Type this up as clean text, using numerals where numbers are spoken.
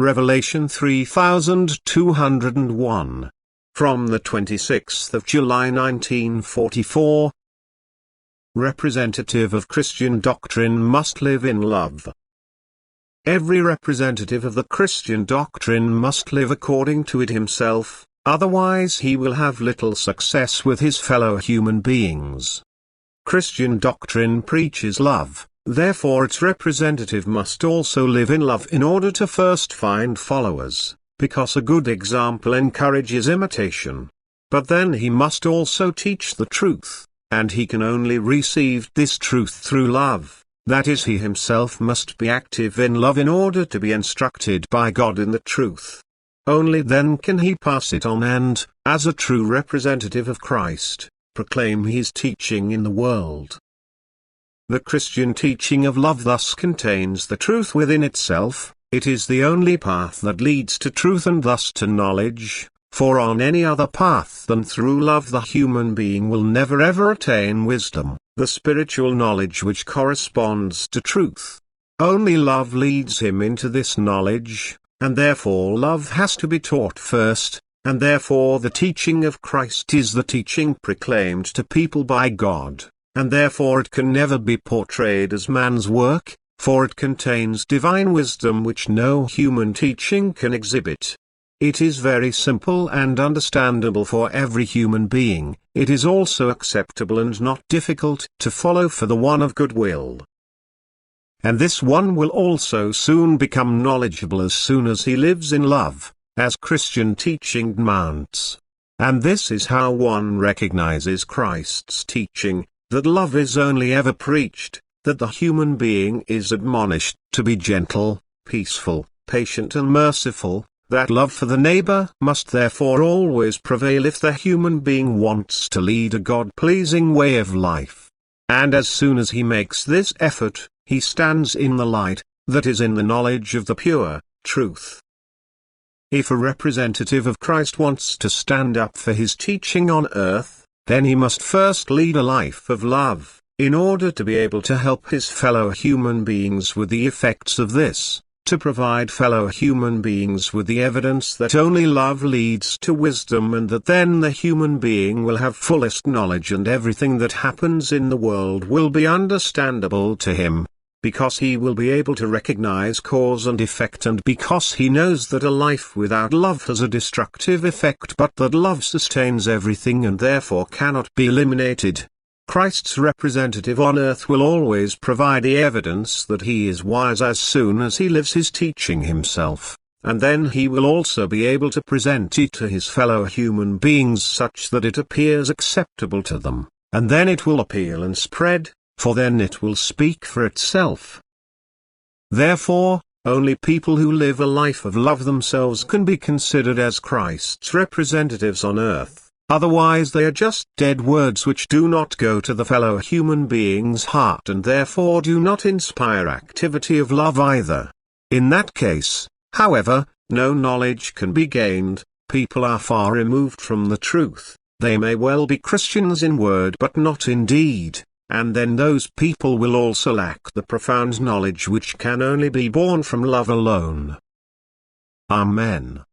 Revelation 3201. From the 26th of July 1944. Representative of Christian doctrine must live in love. Every representative of the Christian doctrine must live according to it himself, otherwise he will have little success with his fellow human beings. Christian doctrine preaches love, therefore its representative must also live in love in order to first find followers, because a good example encourages imitation. But then he must also teach the truth, and he can only receive this truth through love. That is, he himself must be active in love in order to be instructed by God in the truth. Only then can he pass it on and, as a true representative of Christ, proclaim his teaching in the world. The Christian teaching of love thus contains the truth within itself. It is the only path that leads to truth and thus to knowledge, for on any other path than through love the human being will never ever attain wisdom, the spiritual knowledge which corresponds to truth. Only love leads him into this knowledge, and therefore love has to be taught first, and therefore the teaching of Christ is the teaching proclaimed to people by God, and therefore it can never be portrayed as man's work, for it contains divine wisdom which no human teaching can exhibit. It is very simple and understandable for every human being. It is also acceptable and not difficult to follow for the one of good will. And this one will also soon become knowledgeable as soon as he lives in love, as Christian teaching demands. And this is how one recognizes Christ's teaching, that love is only ever preached, that the human being is admonished to be gentle, peaceful, patient and merciful, that love for the neighbor must therefore always prevail if the human being wants to lead a God-pleasing way of life. And as soon as he makes this effort, he stands in the light, that is in the knowledge of the pure truth. If a representative of Christ wants to stand up for his teaching on earth, then he must first lead a life of love, in order to be able to help his fellow human beings with the effects of this, to provide fellow human beings with the evidence that only love leads to wisdom and that then the human being will have fullest knowledge and everything that happens in the world will be understandable to him, because he will be able to recognize cause and effect and because he knows that a life without love has a destructive effect but that love sustains everything and therefore cannot be eliminated. Christ's representative on earth will always provide the evidence that he is wise as soon as he lives his teaching himself, and then he will also be able to present it to his fellow human beings such that it appears acceptable to them, and then it will appeal and spread, for then it will speak for itself. Therefore, only people who live a life of love themselves can be considered as Christ's representatives on earth. Otherwise they are just dead words which do not go to the fellow human being's heart and therefore do not inspire activity of love either. In that case, however, no knowledge can be gained, people are far removed from the truth, they may well be Christians in word but not in deed, and then those people will also lack the profound knowledge which can only be born from love alone. Amen.